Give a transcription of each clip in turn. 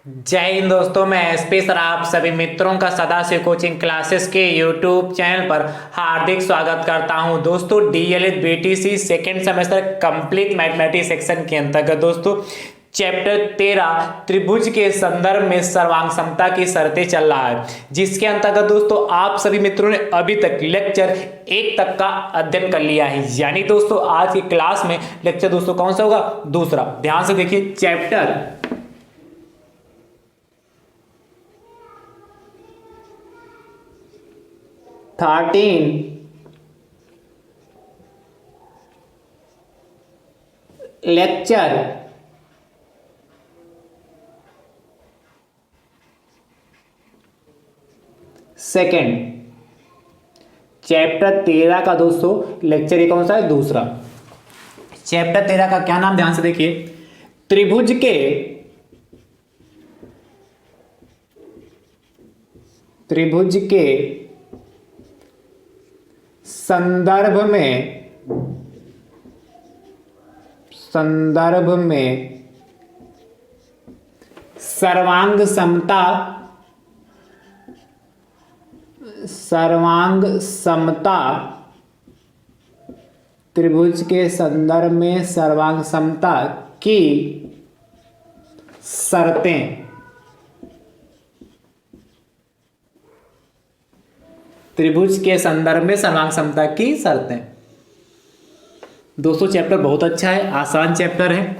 जय हिंद दोस्तों, मैं एसपी सर आप सभी मित्रों का सदाशिव कोचिंग क्लासेस के यूट्यूब चैनल पर हार्दिक स्वागत करता हूं। दोस्तों DElEd BTC second semester complete mathematics section के अंतर्गत दोस्तों चैप्टर 13 त्रिभुज के संदर्भ में सर्वांग समता की शर्तें चल रहा है, जिसके अंतर्गत दोस्तों आप सभी मित्रों ने अभी तक लेक्चर 1 तक का अध्ययन कर लिया है। यानी दोस्तों आज की क्लास में लेक्चर दोस्तों कौन सा होगा? दूसरा। ध्यान से देखिए, चैप्टर 13 लेक्चर सेकेंड, चैप्टर 13 का दोस्तों लेक्चर ये कौन सा है? दूसरा। चैप्टर 13 का क्या नाम? ध्यान से देखिए, त्रिभुज के संदर्भ में सर्वांग समता त्रिभुज के संदर्भ में सर्वांग समता की शर्तें। त्रिभुज के संदर्भ में सर्वांग समता की शर्तें। दोस्तों चैप्टर बहुत अच्छा है, आसान चैप्टर है।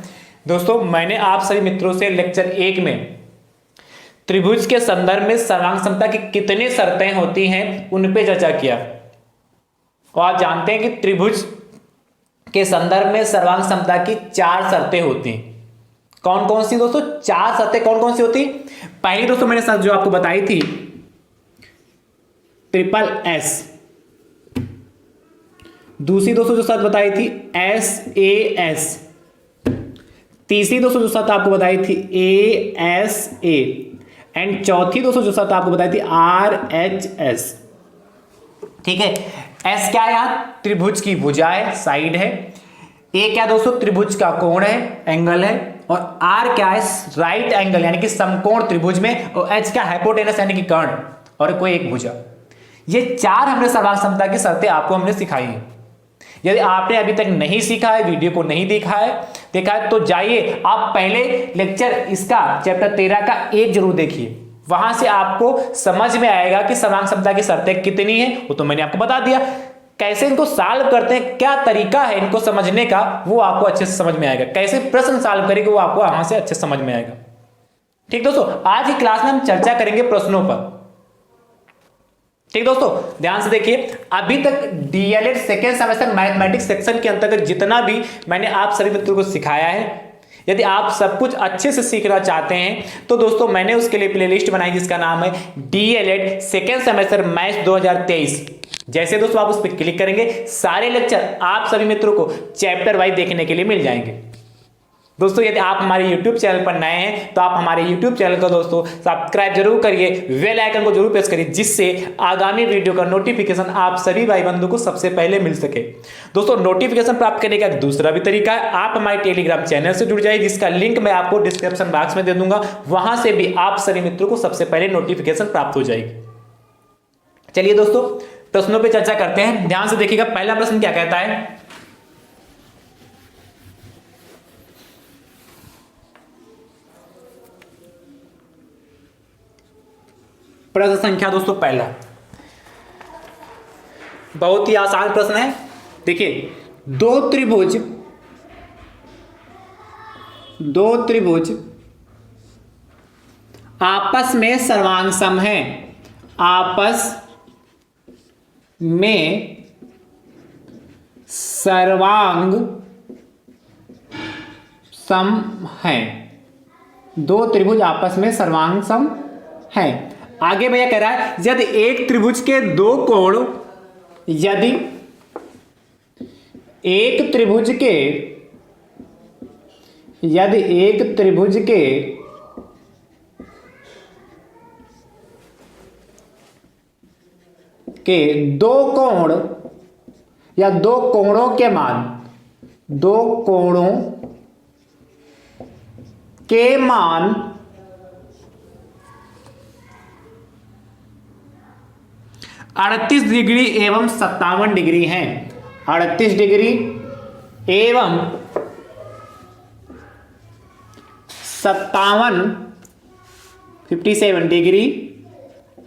दोस्तों मैंने आप सभी मित्रों से लेक्चर 1 में त्रिभुज के संदर्भ में सर्वांग समता की कितनी शर्तें होती हैं उन पे चर्चा किया। और आप जानते हैं कि त्रिभुज के संदर्भ में सर्वांग समता की 4 शर्तें होती हैं। कौन कौन सी दोस्तों? 4 शर्तें कौन कौन सी होती? पहली दोस्तों मैंने जो आपको बताई थी ट्रिपल एस। दूसरी दोस्तों जो शर्त बताई थी SAS। तीसरी दोस्तों जो शर्त आपको बताई थी ASA। एंड चौथी दोस्तों जो शर्त आपको बताई थी RHS। ठीक है। एस क्या है? यार त्रिभुज की भुजा है, साइड है। ए क्या दोस्तों? त्रिभुज का कोण है, एंगल है। और आर क्या है? राइट एंगल यानी कि समकोण त्रिभुज में। और एच क्या? हाइपोटेनस यानी कि कर्ण और कोई एक भुजा। ये 4 हमने सर्वांग समता की शर्तें आपको हमने सिखाई हैं। यदि आपने अभी तक नहीं सीखा है, वीडियो को नहीं देखा है तो जाइए आप पहले लेक्चर इसका चैप्टर 13 का 1 जरूर देखिए। वहां से आपको समझ में आएगा कि सर्वांग समता की शर्तें कितनी हैं। वो तो मैंने आपको बता दिया। कैसे इनको सॉल्व करते हैं, क्या तरीका है इनको समझने का, वो आपको अच्छे से समझ में आएगा। कैसे प्रश्न सॉल्व करेंगे वो आपको वहां से अच्छे से समझ में आएगा। ठीक दोस्तों, आज की क्लास में हम चर्चा करेंगे प्रश्नों पर। ठीक दोस्तों, ध्यान से देखिए, अभी तक DElEd second semester mathematics section के अंतर्गत जितना भी मैंने आप सभी मित्रों को सिखाया है, यदि आप सब कुछ अच्छे से सीखना चाहते हैं तो दोस्तों मैंने उसके लिए प्लेलिस्ट बनाई जिसका नाम है डीएलएड सेकेंड सेमेस्टर मैथ्स 2023। जैसे दोस्तों आप उस पर क्लिक करेंगे, सारे लेक्चर आप सभी मित्रों को चैप्टर वाइज देखने के लिए मिल जाएंगे। दोस्तों यदि आप हमारे YouTube चैनल पर नए हैं तो आप हमारे YouTube चैनल को दोस्तों सब्सक्राइब जरूर करिए, बेल आइकन को जरूर प्रेस करिए, जिससे आगामी वीडियो का नोटिफिकेशन आप सभी भाई बंधु को सबसे पहले मिल सके। दोस्तों नोटिफिकेशन प्राप्त करने का दूसरा भी तरीका है, आप हमारे टेलीग्राम चैनल से जुड़ जाइए, जिसका लिंक मैं आपको डिस्क्रिप्शन बॉक्स में दे दूंगा। वहां से भी आप सभी मित्रों को सबसे पहले नोटिफिकेशन प्राप्त हो जाएगी। चलिए दोस्तों प्रश्नों पर चर्चा करते हैं। ध्यान से देखिएगा, पहला प्रश्न क्या कहता है? प्रश्न संख्या दोस्तों पहला, बहुत ही आसान प्रश्न है। देखिए, दो त्रिभुज आपस में सर्वांग सम हैं। आपस में सर्वांग सम हैं। दो त्रिभुज आपस में सर्वांग सम हैं। आगे भैया कह रहा है, यदि एक त्रिभुज के दो कोण, यदि एक त्रिभुज के दो कोण या दो कोणों के मान, 38 डिग्री एवं 57 डिग्री हैं। 38 डिग्री एवं 57 डिग्री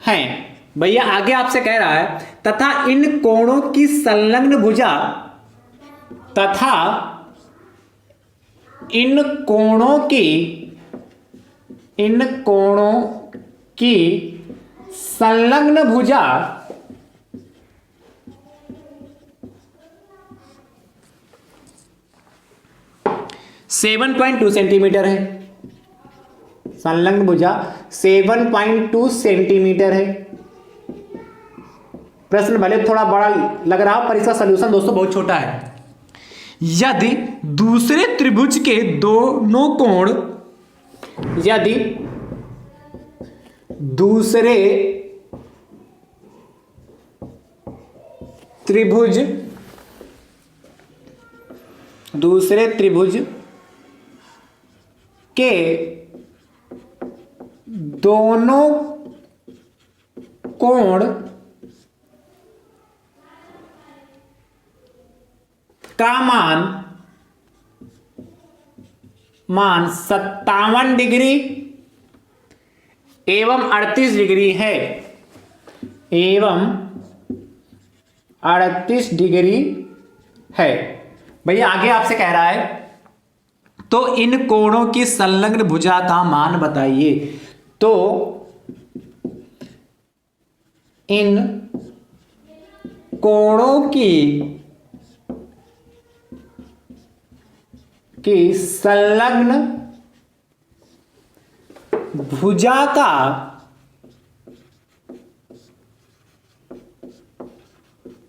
हैं। भैया आगे आपसे कह रहा है तथा इन कोणों की संलग्न भुजा तथा इन कोणों की संलग्न भुजा 7.2 सेंटीमीटर है। संलग्न भुजा 7.2 सेंटीमीटर है। प्रश्न भले थोड़ा बड़ा लग रहा पर इसका सलूशन दोस्तों बहुत छोटा है। यदि दूसरे त्रिभुज के दोनों कोण यदि दूसरे त्रिभुज के दोनों कोण का मान 57 डिग्री एवं 38 डिग्री है। एवं 38 डिग्री है। भैया आगे आपसे कह रहा है तो इन कोणों की संलग्न भुजा का मान बताइए। तो इन कोणों की संलग्न भुजा का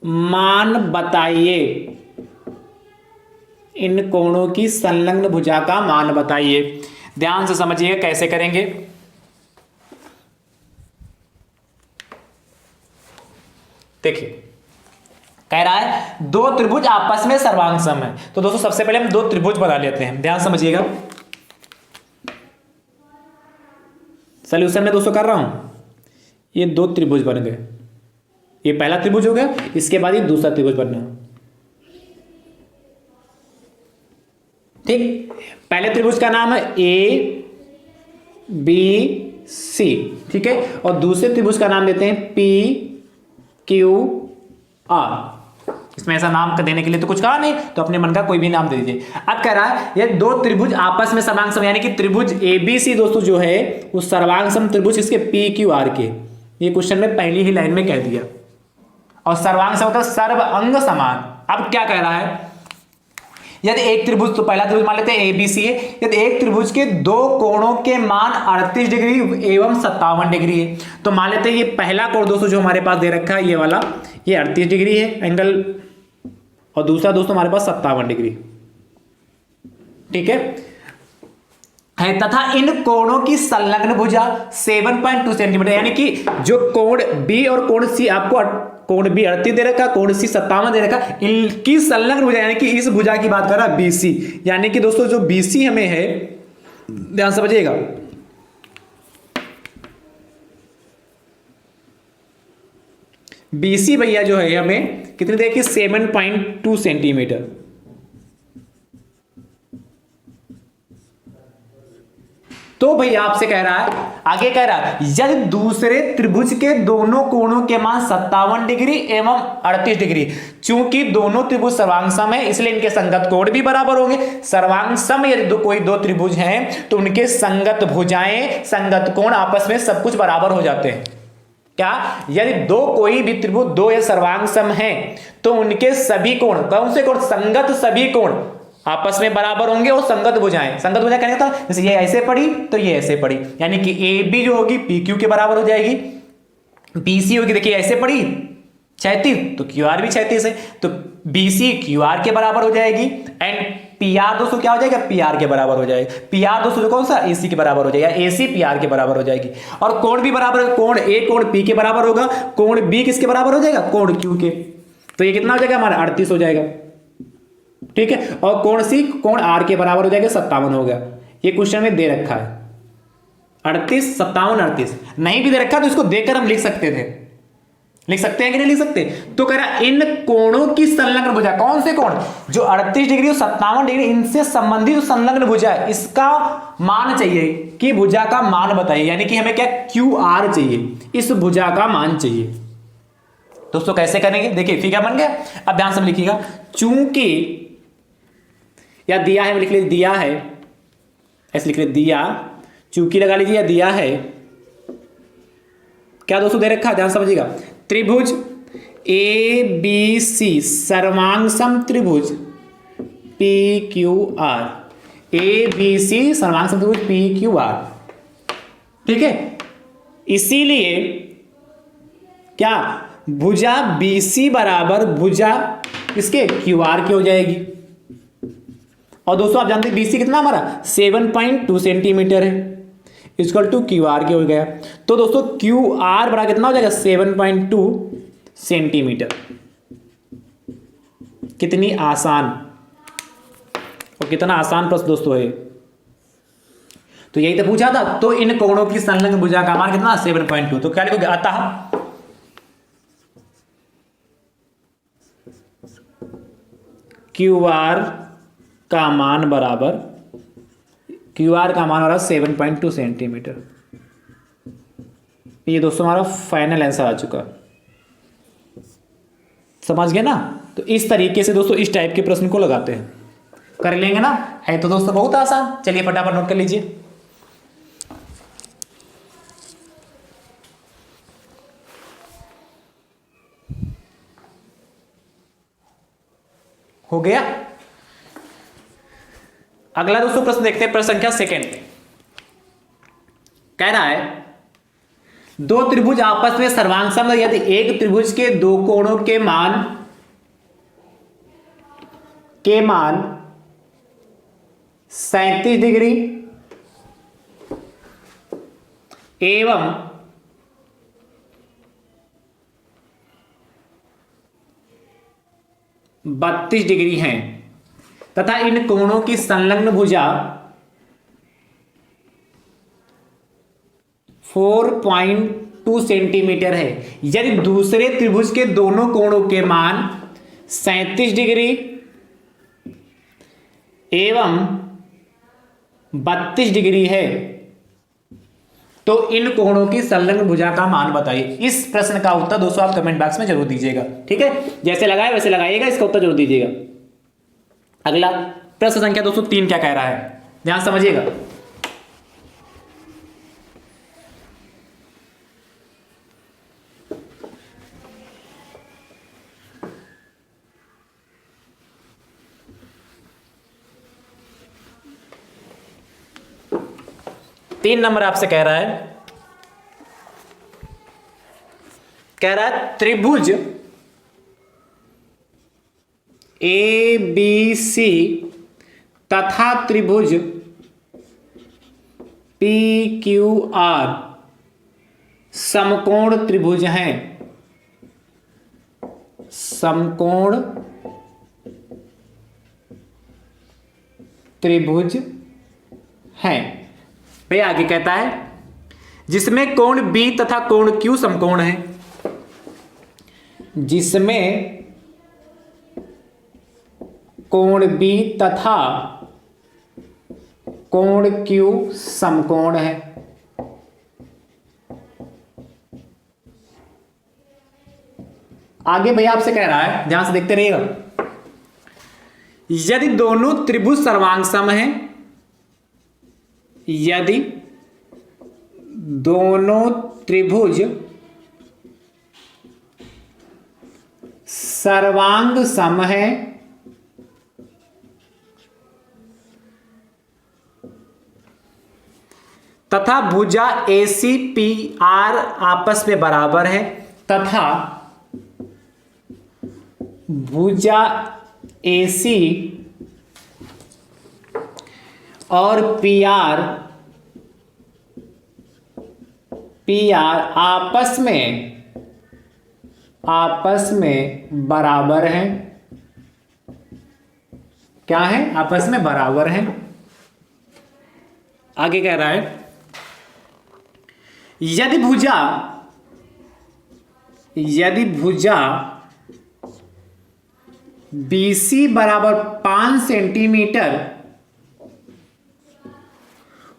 मान बताइए। इन कोणों की संलग्न भुजा का मान बताइए। ध्यान से समझिए कैसे करेंगे। देखिए कह रहा है दो त्रिभुज आपस में सर्वांगसम है। तो दोस्तों सबसे पहले हम दो त्रिभुज बना लेते हैं। ध्यान समझिएगा सॉल्यूशन में दोस्तों कर रहा हूं। ये दो त्रिभुज बन गए। ये पहला त्रिभुज हो गया, इसके बाद ये दूसरा त्रिभुज बनना। ठीक, पहले त्रिभुज का नाम है ए बी सी। ठीक है, और दूसरे त्रिभुज का नाम देते हैं पी क्यू आर। इसमें ऐसा नाम देने के लिए तो कुछ कहा नहीं, तो अपने मन का कोई भी नाम दे दीजिए। अब कह रहा है ये दो त्रिभुज आपस में सर्वांगसम, यानी कि त्रिभुज एबीसी दोस्तों जो है उस सर्वांगसम त्रिभुज इसके पी क्यू आर के। ये क्वेश्चन में पहली ही लाइन में कह दिया। और सर्वांगसम मतलब सर्व अंग समान। अब क्या कह रहा है, यदि एक त्रिभुज, तो पहला त्रिभुज मान लेते हैं एबीसी है। यदि एक त्रिभुज के दो कोणों के मान 38 डिग्री एवं 57 डिग्री है, तो मान लेते हैं ये पहला कोण दोस्तों जो हमारे पास दे रखा है ये वाला, ये 38 डिग्री है एंगल, और दूसरा दोस्तों हमारे पास 57 डिग्री। ठीक है, तथा इन कोणों की संलग्न भुजा 7.2 सेंटीमीटर, यानी कि जो कोण बी और कोण सी, आपको कोण बी 38 दे रखा, कोण सी 57 दे रखा, इनकी संलग्न भुजा यानी कि इस भुजा की बात कर रहा है बीसी। यानी कि दोस्तों जो बीसी हमें है, ध्यान समझिएगा, बीसी भैया जो है हमें कितनी देखिए 7.2 सेंटीमीटर। तो भैया आपसे कह रहा है, आगे कह रहा है यदि दूसरे त्रिभुज के दोनों कोणों के मान 57 डिग्री एवं 38 डिग्री, चूंकि दोनों त्रिभुज सर्वांगसम है इसलिए इनके संगत कोण भी बराबर होंगे। सर्वांगसम यदि कोई दो त्रिभुज हैं तो उनके संगत भुजाएं, संगत कोण आपस में सब कुछ बराबर हो जाते हैं। क्या, यदि दो कोई भी त्रिभुज दो या सर्वांगसम है तो उनके सभी कोण, कौन से कोण, संगत सभी कोण आपस में बराबर होंगे। और संगत भुजाएं, संगत भुजाएं कहने का जैसे ये ऐसे पड़ी तो ये ऐसे पड़ी, यानी कि ए बी जो होगी पी क्यू के बराबर हो जाएगी। बी सी होगी, देखिए ऐसे पड़ी 36 तो क्यू आर भी 36 है, तो बी सी क्यू आर के बराबर हो जाएगी। एंड पी आर दोस्तों क्या हो जाएगा, पी आर के बराबर हो जाएगा। पी आर दोस्तों कौन सा, ए सी के बराबर हो जाएगा, ए सी पी आर के बराबर हो जाएगी। और कोण भी बराबर, कोण ए कोण पी के बराबर होगा, कोण बी किसके बराबर हो जाएगा, कोण क्यू के। तो ये कितना हो जाएगा हमारा 38 हो जाएगा। ठीक है, और कोण सी कोण आर के बराबर हो जाएगा, 57 हो गया। ये क्वेश्चन में दे रखा है 38 57 38, नहीं भी दे रखा तो इसको देकर हम लिख सकते थे। लिख सकते हैं कि नहीं लिख सकते? तो कह रहा इन कोणों की संलग्न भुजा, कौन से कोण? जो 38 डिग्री और 57 डिग्री, इनसे संबंधित जो संलग्न भुजा है, इसका मान चाहिए कि भुजा का मान बताइए, यानी कि हमें क्या क्यू आर चाहिए, इस भुजा का मान चाहिए। दोस्तों कैसे करेंगे? देखिए फिगर बन गया। अब ध्यान से लिखिएगा, चूंकि या दिया है, लिख लीजिए दिया है, ऐसे लिख लीजिए दिया, चूंकि लगा लीजिए, या दिया है क्या दोस्तों दे रखा है, ध्यान समझिएगा। त्रिभुज ए बी सी सर्वांग सम त्रिभुज P Q R, A B C सर्वांग सम त्रिभुज पी क्यू आर, ठीक है। इसीलिए क्या भुजा BC बराबर भुजा किसके, QR की हो जाएगी। और दोस्तों आप जानते हैं BC कितना हमारा 7.2 सेंटीमीटर है, इक्वल टू QR के हो गया। तो दोस्तों QR बड़ा कितना हो जाएगा 7.2 सेंटीमीटर। कितनी आसान और कितना आसान प्रश्न दोस्तों है। तो यही तो पूछा था। तो इन कोणों की संलग्न भुजा का मान कितना 7.2। तो क्या लिखोगे, अतः QR का मान बराबर 7.2 सेंटीमीटर। ये दोस्तों हमारा फाइनल आंसर आ चुका, समझ गए ना। तो इस तरीके से दोस्तों इस टाइप के प्रश्न को लगाते हैं, कर लेंगे ना। है तो दोस्तों बहुत आसान। चलिए फटाफट नोट कर लीजिए। हो गया। अगला दोस्तों प्रश्न देखते हैं, प्रश्न संख्या सेकंड। कह रहा है दो त्रिभुज आपस में सर्वांग सम यदि एक त्रिभुज के दो कोणों के मान 37 डिग्री एवं 32 डिग्री हैं तथा इन कोणों की संलग्न भुजा 4.2 सेंटीमीटर है। यदि दूसरे त्रिभुज के दोनों कोणों के मान 37 डिग्री एवं 32 डिग्री है तो इन कोणों की संलग्न भुजा का मान बताइए। इस प्रश्न का उत्तर दोस्तों आप कमेंट बॉक्स में जरूर दीजिएगा, ठीक है। जैसे लगाए वैसे लगाइएगा, इसका उत्तर जरूर दीजिएगा। अगला प्रश्न संख्या दोस्तों 3 क्या कह रहा है, ध्यान समझिएगा। तीन नंबर आपसे कह रहा है त्रिभुज ए बी सी तथा त्रिभुज पी क्यू आर समकोण त्रिभुज हैं। समकोण त्रिभुज हैं। भैया आगे कहता है जिसमें कोण B तथा कोण Q समकोण है। जिसमें कोण B तथा कोण Q समकोण है। आगे भैया आपसे कह रहा है, ध्यान से देखते रहिएगा, यदि दोनों त्रिभुज सर्वांग सम हैं, यदि दोनों त्रिभुज सर्वांग सम है तथा भुजा ACPR आपस में बराबर है तथा भुजा AC और PR आपस में बराबर हैं। क्या है? आपस में बराबर हैं। आगे कह रहा है यदि भुजा यदि भुजा BC बराबर 5 सेंटीमीटर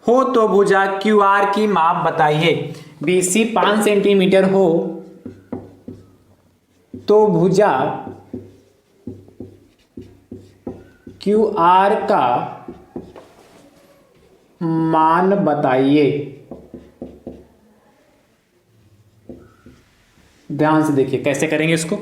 हो तो भुजा QR की माप बताइए। BC 5 सेंटीमीटर हो तो भुजा QR का मान बताइए। ध्यान से देखिए कैसे करेंगे इसको।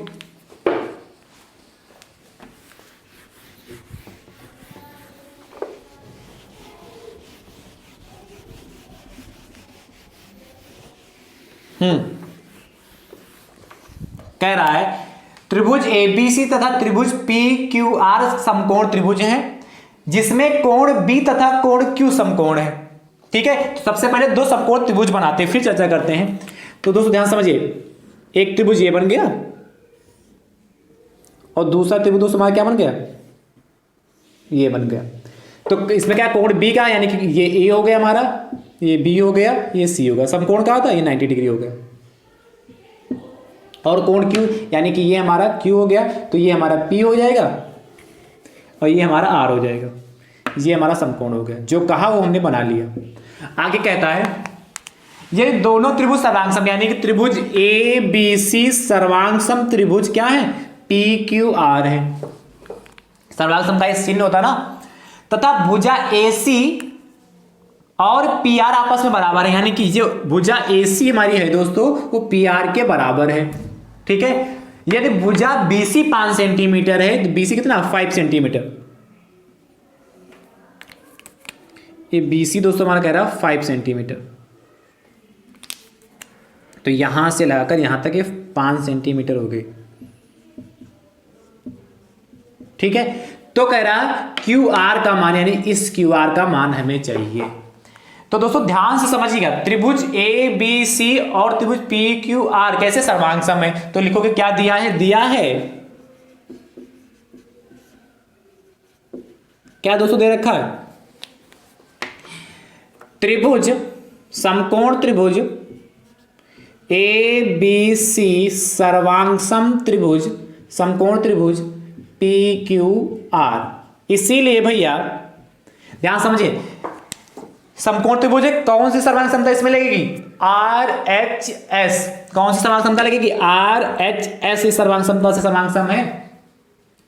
कह रहा है त्रिभुज ABC तथा त्रिभुज PQR समकोण त्रिभुज है जिसमें कोण B तथा कोण Q समकोण है। ठीक है, तो सबसे पहले दो समकोण त्रिभुज बनाते हैं फिर चर्चा करते हैं। तो दोस्तों ध्यान समझिए, एक त्रिभुज ये बन गया और दूसरा त्रिभुज दोस्तों हमारा क्या बन गया, ये बन गया। तो इसमें क्या कोण B का, यानी कि ये A हो गया हमारा, ये B हो गया, ये C हो गया। समकोण का होता है ये 90 डिग्री हो गया। और कोण Q यानी कि ये हमारा Q हो गया, तो ये हमारा P हो जाएगा और ये हमारा R हो जाएगा। ये हमारा समकोण हो गया, जो कहा वो हमने बना लिया। आगे कहता है ये दोनों त्रिभुज सर्वांगसम, यानी कि त्रिभुज ABC सर्वांगसम त्रिभुज क्या है, PQR है। सर्वांगसम का ये चिन्ह होता है ना। तथा भुजा AC और PR आपस में बराबर है, यानी कि जो भुजा AC हमारी है दोस्तों वो PR के बराबर है। ठीक है, यदि भुजा BC 5 सेंटीमीटर है तो BC कितना 5 सेंटीमीटर। ये BC दोस्तों हमारा कह रहा है 5 सेंटीमीटर, तो यहां से लगाकर यहां तक ये 5 सेंटीमीटर हो गई। ठीक है, तो कह रहा QR का मान, यानी इस QR का मान हमें चाहिए। तो दोस्तों ध्यान से समझिएगा, त्रिभुज ABC और त्रिभुज PQR कैसे सर्वांगसम है, तो लिखोगे क्या दिया है, दिया है क्या दोस्तों दे रखा है, त्रिभुज समकोण त्रिभुज ABC सर्वांगसम त्रिभुज समकोण त्रिभुज PQR। इसीलिए भैया ध्यान समझिए, समकोण त्रिभुज है, कौन सी सर्वांग समता इसमें लगेगी, RHS। कौन सी सर्वांग समता लगेगी, RHS। इस सर्वांग समता से सर्वांगसम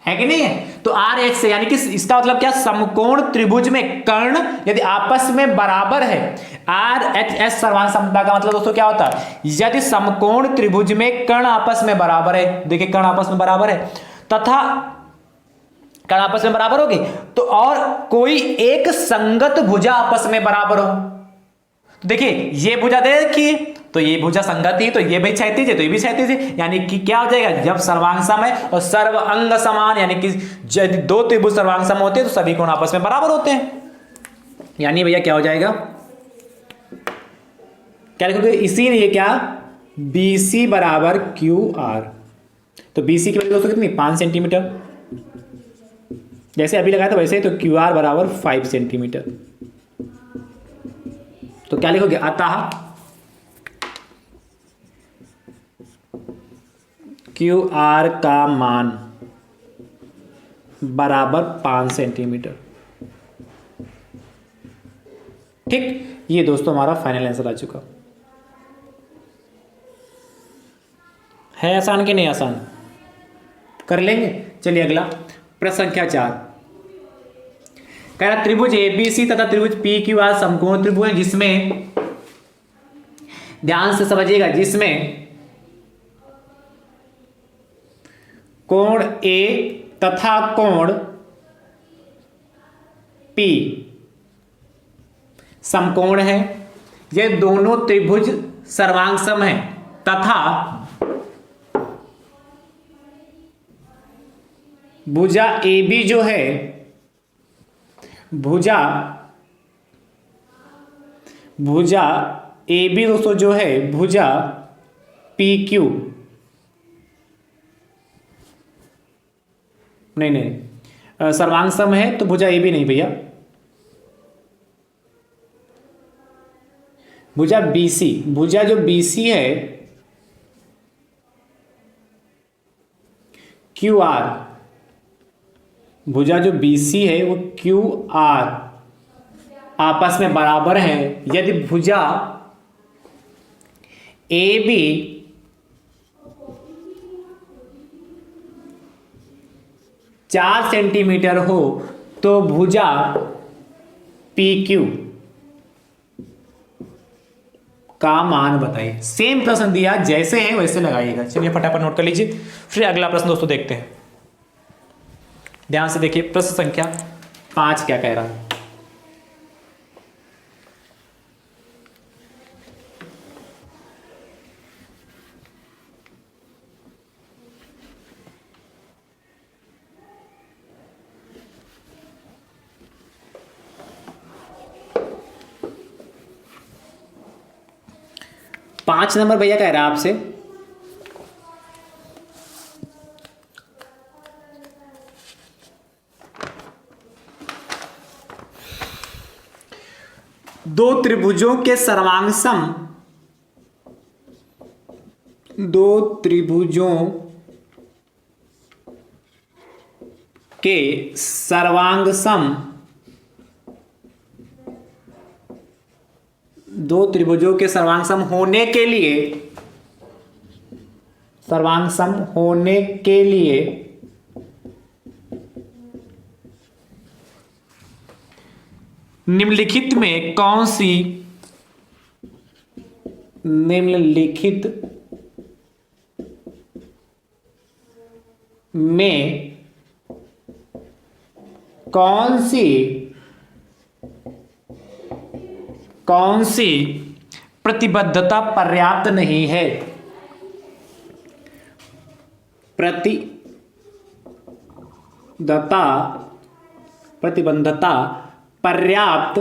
है कि नहीं है। तो RH से, यानी कि इसका मतलब क्या, समकोण त्रिभुज में कर्ण यदि आपस में बराबर है, RHS सर्वांग समता का मतलब दोस्तों क्या होता है, यदि समकोण त्रिभुज में कर्ण आपस में बराबर है, देखिए कर्ण आपस में बराबर है तथा कर्ण आपस में बराबर होगी, तो और कोई एक संगत भुजा आपस में बराबर हो, तो देखिए ये भुजा देखिए, तो ये भुजा संगत ही, तो ये भी क्षैतिज है तो ये भी क्षैतिज है, यानी कि क्या हो जाएगा, जब सर्वांगसम है और सर्व अंग समान, यानी कि यदि दो त्रिभुज सर्वांगसम होते हैं तो सभी कोण आपस में बराबर होते हैं। यानी भैया क्या हो जाएगा, क्या लिखोगे, इसीलिए क्या BC बराबर QR। तो BC की वैल्यू दोस्तों कितनी, 5 सेंटीमीटर, जैसे अभी लगाया था वैसे ही। तो QR बराबर 5 सेंटीमीटर। तो क्या लिखोगे, अतः QR का मान बराबर 5 सेंटीमीटर। ठीक, ये दोस्तों हमारा फाइनल आंसर आ चुका है। आसान कि नहीं आसान, कर लेंगे। चलिए अगला प्रश्न संख्या 4 कह रहा त्रिभुज ABC तथा त्रिभुज PQR समकोण त्रिभुज है जिसमें, ध्यान से समझिएगा, जिसमें कोण A तथा कोण P समकोण है। ये दोनों त्रिभुज सर्वांगसम है तथा भुजा AB जो है, भुजा AB दोस्तों जो है, भुजा PQ, नहीं सर्वांगसम है तो भुजा AB नहीं भैया, भुजा BC, भुजा जो BC है क्यू आर, भुजा जो BC है वो QR आपस में बराबर है। यदि भुजा AB 4 सेंटीमीटर हो तो भुजा PQ का मान बताइए। सेम प्रश्न दिया, जैसे है वैसे लगाइएगा। चलिए फटाफट नोट कर लीजिए, फिर अगला प्रश्न दोस्तों देखते हैं। ध्यान से देखिए प्रश्न संख्या 5 क्या कह रहा है। पांच नंबर भैया कह रहा है आपसे, दो त्रिभुजों के सर्वांगसम, दो त्रिभुजों के सर्वांगसम, दो त्रिभुजों के सर्वांगसम होने के लिए, सर्वांगसम होने के लिए निम्नलिखित में कौन सी, निम्नलिखित में कौन सी प्रतिबद्धता पर्याप्त नहीं है, प्रतिबद्धता पर्याप्त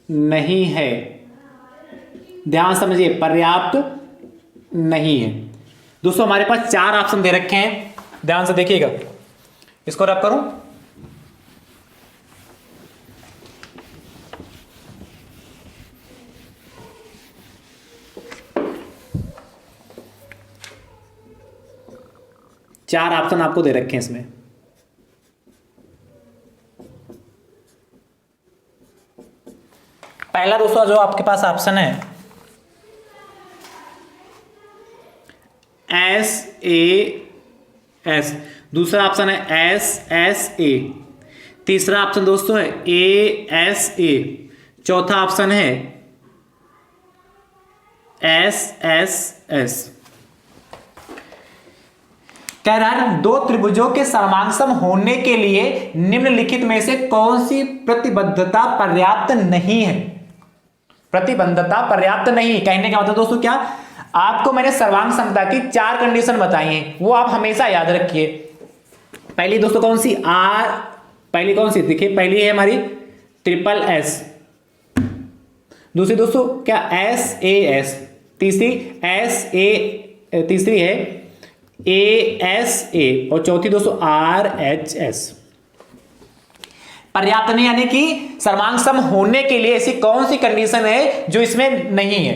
नहीं है। ध्यान समझिए, पर्याप्त नहीं है। दोस्तों हमारे पास 4 ऑप्शन दे रखे हैं, ध्यान से देखिएगा। इसको रब करूं, चार ऑप्शन आपको दे रखे हैं इसमें। पहला दोस्तों जो आपके पास ऑप्शन है SAS, दूसरा ऑप्शन है SSA, तीसरा ऑप्शन दोस्तों है ASA, चौथा ऑप्शन है SSS। कह रहा है दो त्रिभुजों के सर्वांगसम होने के लिए निम्नलिखित में से कौन सी प्रतिबद्धता पर्याप्त नहीं है। प्रतिबद्धता पर्याप्त नहीं, कहने का मतलब दोस्तों क्या, आपको मैंने सर्वांग समता की 4 कंडीशन बताई हैं, वो आप हमेशा याद रखिए। पहली दोस्तों कौन सी, पहली कौन सी देखिए, पहली है हमारी SSS, दूसरी दोस्तों क्या SAS, तीसरी है ASA और चौथी दोस्तों RHS। पर्याप्त नहीं यानी कि सर्वांगसम होने के लिए ऐसी कौन सी कंडीशन है जो इसमें नहीं है।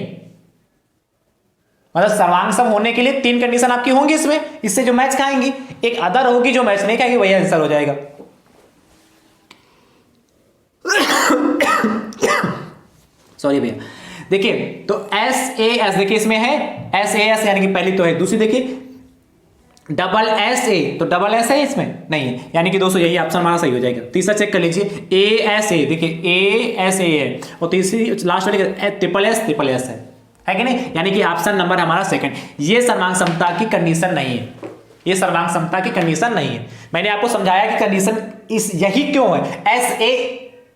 मतलब सर्वांगसम होने के लिए 3 कंडीशन आपकी होंगी इसमें, इससे जो मैच खाएंगी, एक अदर होगी जो मैच नहीं खाएगी, वही आंसर हो जाएगा। सॉरी भैया, देखिए तो SAS देखिए इसमें है SAS यानी कि पहली तो है, दूसरी देखिए SA, तो SS है इसमें नहीं है, यानी कि दोस्तों यही ऑप्शन हमारा सही हो जाएगा। तीसरा चेक कर लीजिए ASA, देखिए ASA है, और तीसरी लास्ट वाली SSS है कि नहीं, यानी कि ऑप्शन नंबर हमारा सेकंड। ये सर्वांग समता की कंडीशन नहीं है, ये सर्वांग समता की कंडीशन नहीं है। मैंने आपको समझाया कि कंडीशन इस यही क्यों है,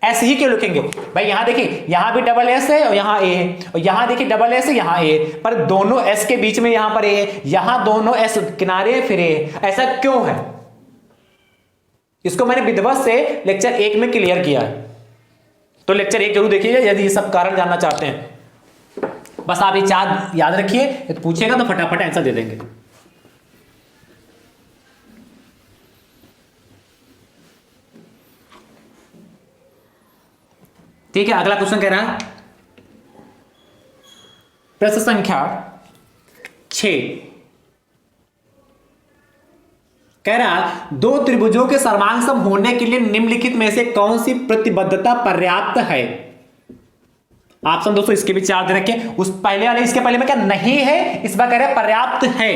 S ही क्यों लिखेंगे भाई। यहां देखिए, यहां भी SS है और यहां A है, और यहां देखिए SS है, यहां A है, पर दोनों S के बीच में यहां पर A है, यहां दोनों S किनारे फिर A है। ऐसा क्यों है, इसको मैंने विधिवत से लेक्चर 1 में क्लियर किया है, तो लेक्चर 1 जरूर देखिएगा यदि ये सब कारण जानना चाहते हैं। बस आप ये 4 याद रखिए, तो पूछेगा तो फटाफट आंसर दे देंगे। ठीक है, अगला क्वेश्चन कह रहा है प्रश्न संख्या 6, कह रहा दो त्रिभुजों के सर्वांग सम होने के लिए निम्नलिखित में से कौन सी प्रतिबद्धता पर्याप्त है। ऑप्शन दोस्तों इसके भी चार दे रखे, उस पहले वाले इसके पहले में क्या नहीं है, इस बार कह रहे पर्याप्त है।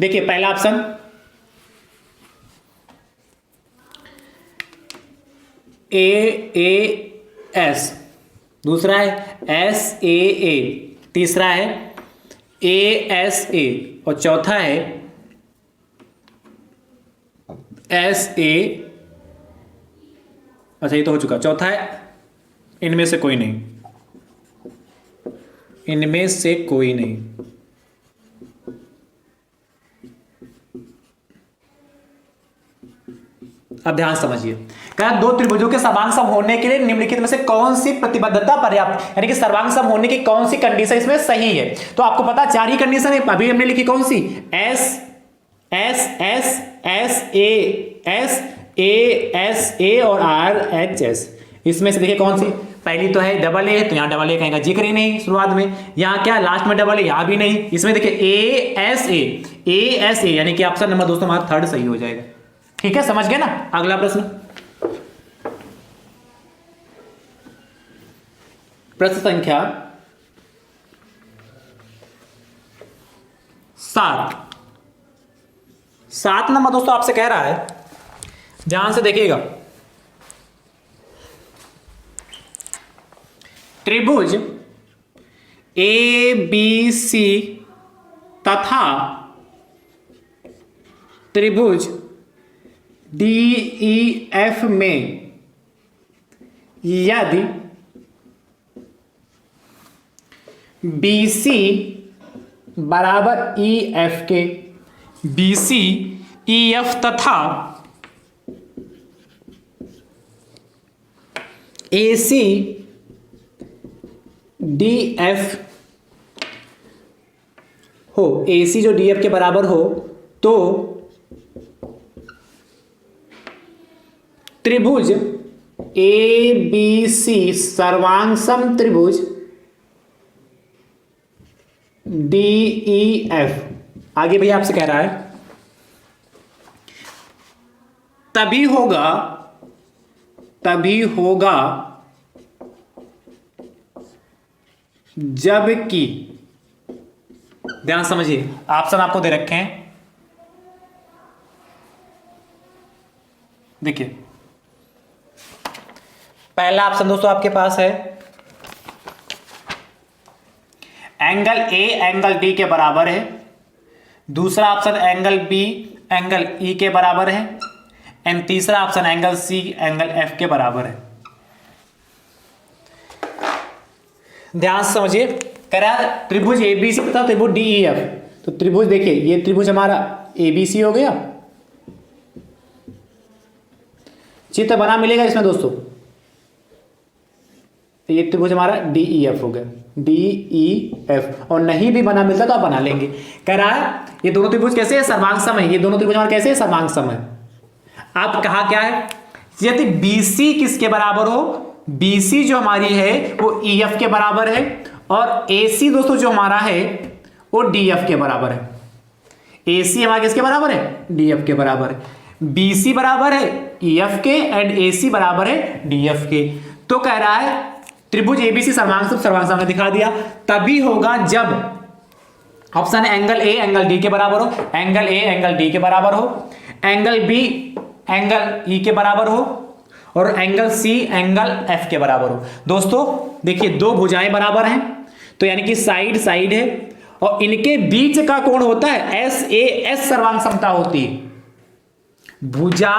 देखिए पहला ऑप्शन AAS, दूसरा है SAA, तीसरा है ASA और चौथा है SA। अच्छा ये तो हो चुका, चौथा है इनमें से कोई नहीं, इनमें से कोई नहीं। अब ध्यान समझिए, कहा दो त्रिभुजों के सर्वांग सम होने के लिए निम्नलिखित में से कौन सी प्रतिबद्धता पर्याप्त, यानी कि सर्वांग सम होने की कौन सी कंडीशन इसमें सही है। तो आपको पता चार ही कंडीशन है, अभी हमने लिखी कौन सी, S S S S A S A S A और R H S। इसमें से देखिए कौन सी, पहली तो है डबल ए, तो यहां डबल ए कहीं का जिक्र ही नहीं शुरुआत में, यहां क्या लास्ट में डबल ए, यहां भी नहीं। इसमें देखिए ASA यानी कि ऑप्शन नंबर दोस्तों हमारा थर्ड सही हो जाएगा। ठीक है, समझ गए ना। अगला प्रश्न, प्रश्न संख्या 7 नंबर दोस्तों आपसे कह रहा है, ध्यान से देखिएगा, त्रिभुज ABC तथा त्रिभुज DEF में यदि BC बराबर EF के, BC EF तथा AC DF हो, AC जो DF के बराबर हो, तो त्रिभुज ABC सर्वांग सम त्रिभुज DEF, आगे भैया आपसे कह रहा है तभी होगा जबकि, ध्यान समझिए ऑप्शन आपको दे रखे हैं, देखिए पहला ऑप्शन दोस्तों आपके पास है एंगल A एंगल D के बराबर है, दूसरा option angle B angle E के बराबर है, एंड तीसरा option angle C angle F के बराबर है। ध्यान से समझिए, कह रहा है त्रिभुज ABC तथा त्रिभुज DEF, तो त्रिभुज देखिए ये त्रिभुज हमारा ABC हो गया, चित्र बना मिलेगा इसमें दोस्तों, तो ये त्रिभुज हमारा DEF हो गया, DEF, और नहीं भी बना मिलता तो आप बना लेंगे। कह रहा है ये दोनों त्रिभुज कैसे है, सर्वांग सम है, ये दोनों त्रिभुज हमारे कैसे है, सर्वांग सम है। आप कहा क्या है, यदि BC किसके बराबर हो, BC जो हमारी है वो EF के बराबर है, और AC दोस्तों जो हमारा है वो DF के बराबर है। AC हमारा किसके बराबर है, DF के बराबर है, BC बराबर है EF के एंड AC बराबर है DF के। तो कह रहा है त्रिभुज ABC सर्वांग सम ने दिखा दिया, तभी होगा जब option angle A angle D के बराबर हो, एंगल A एंगल D के बराबर हो, एंगल B एंगल E के बराबर हो, और एंगल C एंगल F के बराबर हो। दोस्तों देखिए दो भुजाएं बराबर हैं, तो यानी कि साइड साइड है, और इनके बीच का कोण होता है SAS सर्वांग समता होती है। भुजा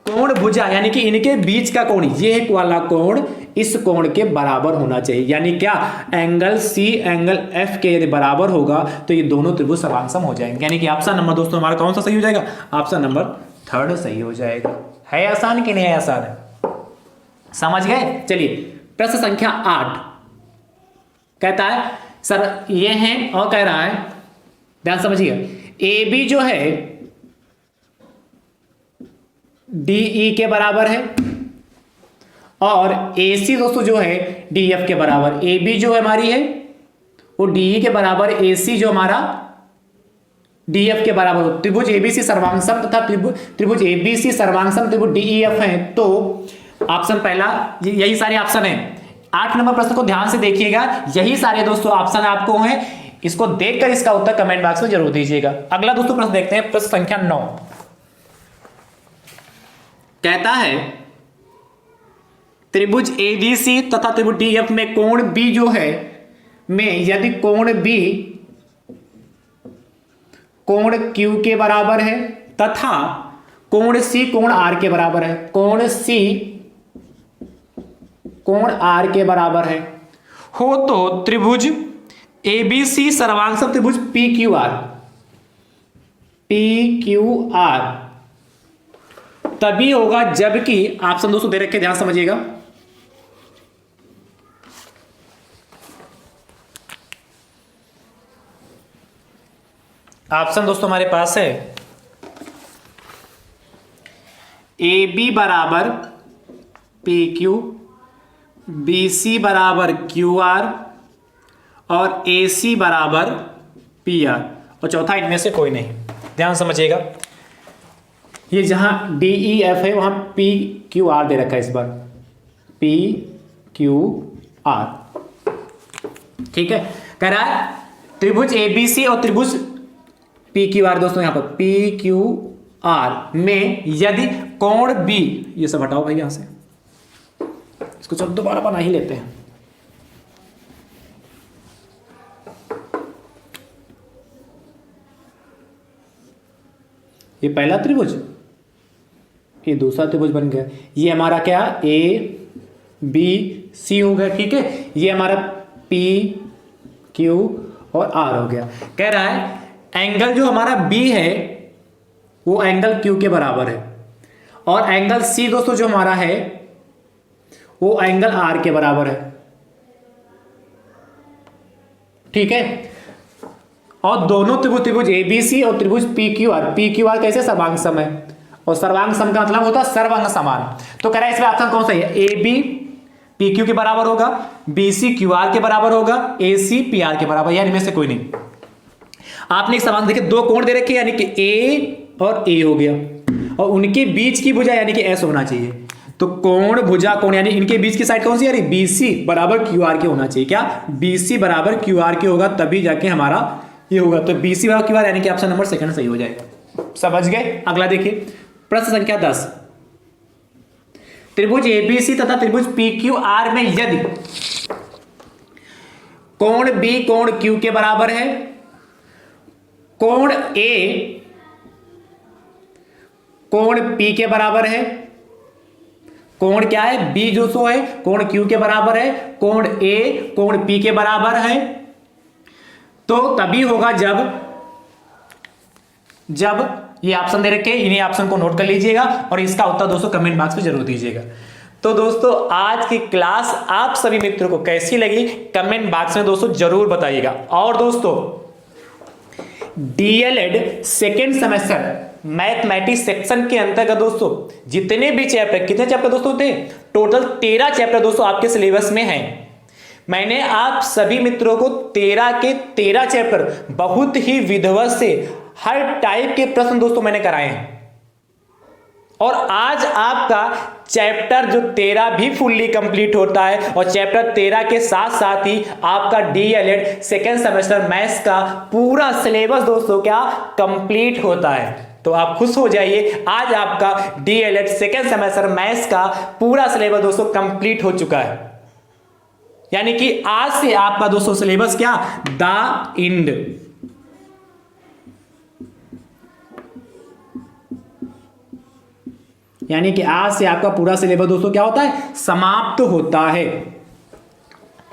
कोण भुजा यानी कि इनके बीच का कोण, ये वाला कोण इस कोण के बराबर होना चाहिए, यानी क्या, एंगल C एंगल F के यदि बराबर होगा तो ये दोनों त्रिभुज सर्वांग सम हो जाएंगे। यानी कि ऑप्शन नंबर दोस्तों हमारा कौन सा सही हो जाएगा, ऑप्शन नंबर थर्ड सही हो जाएगा। है आसान कि नहीं है आसान, समझ गए। चलिए प्रश्न संख्या 8 कहता है सर ये है, और कह रहा है ध्यान समझिए, AB जो है DE के बराबर है, और AC दोस्तों जो है DF के बराबर। AB जो हमारी है वो DE के बराबर, AC जो हमारा DEF के बराबर हो, त्रिभुज ABC सर्वांगसम तथा त्रिभुज ABC सर्वांगसम त्रिभुज DEF है, तो ऑप्शन पहला, यही सारे ऑप्शन है। 8 नंबर प्रश्न को ध्यान से देखिएगा, यही सारे दोस्तों ऑप्शन आपको हैं, इसको देखकर इसका उत्तर कमेंट बॉक्स में जरूर दीजिएगा। अगला दोस्तों प्रश्न देखते हैं, प्रश्न संख्या 9 कहता है त्रिभुज ABC तथा त्रिभुज DEF में कोण B जो है में यदि कोण B कोण Q के बराबर है तथा कोण C कोण R के बराबर है, कोण C कोण R के बराबर है हो, तो त्रिभुज ABC सर्वांगसम त्रिभुज PQR तभी होगा जबकि, ऑप्शन दोस्तों दे रखे, ध्यान समझिएगा, ऑप्शन दोस्तों हमारे पास है AB बराबर PQ, BC बराबर QR और AC बराबर PR, और चौथा इनमें से कोई नहीं। ध्यान समझिएगा, ये जहां DEF है वहां PQR दे रखा है, इस बार PQR, ठीक है। कह रहा है त्रिभुज ABC और त्रिभुज PQR दोस्तों, यहां पर PQR में यदि कोण B, ये सब हटाओ भाई यहां से, इसको चलो दोबारा बना ही लेते हैं। ये पहला त्रिभुज, ये दूसरा त्रिभुज बन गया, ये हमारा क्या ABC हो गया, ठीक है। ये हमारा PQ और R हो गया। कह रहा है एंगल जो हमारा B है वो एंगल Q के बराबर है, और एंगल C दोस्तों जो हमारा है वो एंगल R के बराबर है, ठीक है। और दोनों त्रिभुज ABC और त्रिभुज PQR कैसे सर्वांग सम है, और सर्वांग सम का मतलब होता है सर्वांग समान। तो कह रहा है इसमें ऑप्शन कौन सा है, AB PQ के बराबर होगा, BC QR के बराबर होगा, AC PR के बराबर, यानी इनमें से कोई नहीं। आपने एक सवाल देखे, दो कोण दे रखे यानी कि A और A हो गया, और उनके बीच की भुजा यानी कि S होना चाहिए। तो कोण भुजा कोण यानी इनके बीच की साइड कौन सी, यानी BC बराबर QR के होना चाहिए। क्या BC बराबर QR के होगा, तभी जाके हमारा ये होगा। तो BC बराबर QR यानी कि ऑप्शन नंबर सेकंड सही हो जाएगा। समझ गए। अगला देखिए, प्रश्न संख्या 10, त्रिभुज ABC तथा त्रिभुज PQR में यदि कोण B कोण Q के बराबर है, कोण A कोण P के बराबर है, कोण क्या है B जो सो है कोण Q के बराबर है, कोण A कोण P के बराबर है, तो तभी होगा जब ये ऑप्शन दे रखे, इन्हीं ऑप्शन को नोट कर लीजिएगा और इसका उत्तर दोस्तों कमेंट बॉक्स में जरूर दीजिएगा। तो दोस्तों आज की क्लास आप सभी मित्रों को कैसी लगी कमेंट बॉक्स में दोस्तों जरूर बताइएगा। और दोस्तों DElEd second semester mathematics section के अंतर्गत दोस्तों जितने भी चैप्टर, कितने चैप्टर दोस्तों थे, टोटल 13 चैप्टर दोस्तों आपके सिलेबस में हैं। मैंने आप सभी मित्रों को 13 के 13 चैप्टर बहुत ही विधिवत से हर टाइप के प्रश्न दोस्तों मैंने कराए हैं, और आज आपका चैप्टर जो 13 भी फुल्ली कंप्लीट होता है, और चैप्टर 13 के साथ साथ ही आपका डीएलएड सेकेंड सेमेस्टर मैथ्स का पूरा सिलेबस दोस्तों क्या कंप्लीट होता है। तो आप खुश हो जाइए, आज आपका डीएलएड सेकेंड सेमेस्टर मैथ्स का पूरा सिलेबस दोस्तों कंप्लीट हो चुका है। यानी कि आज से आपका दोस्तों सिलेबस क्या, द इंड, यानी कि आज से आपका पूरा सिलेबस दोस्तों क्या होता है, समाप्त होता है।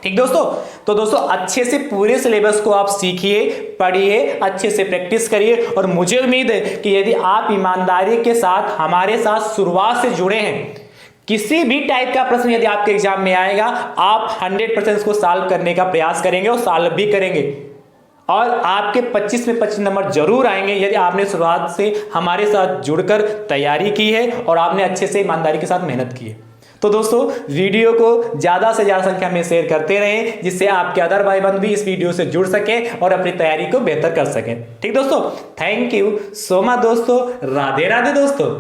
ठीक दोस्तों, तो दोस्तों अच्छे से पूरे सिलेबस को आप सीखिए, पढ़िए, अच्छे से प्रैक्टिस करिए, और मुझे उम्मीद है कि यदि आप ईमानदारी के साथ हमारे साथ शुरुआत से जुड़े हैं, किसी भी टाइप का प्रश्न यदि आपके एग्जाम में आएगा, आप 100% इसको सॉल्व करने का प्रयास करेंगे और सॉल्व भी करेंगे, और आपके 25 में 25 नंबर जरूर आएंगे यदि आपने शुरुआत से हमारे साथ जुड़कर तैयारी की है और आपने अच्छे से ईमानदारी के साथ मेहनत की है। तो दोस्तों वीडियो को ज्यादा से ज्यादा संख्या में शेयर करते रहें, जिससे आपके अदर भाई बंधु भी इस वीडियो से जुड़ सके और अपनी तैयारी को बेहतर कर सकें। ठीक दोस्तों, थैंक यू सो मच दोस्तों, राधे राधे दोस्तों।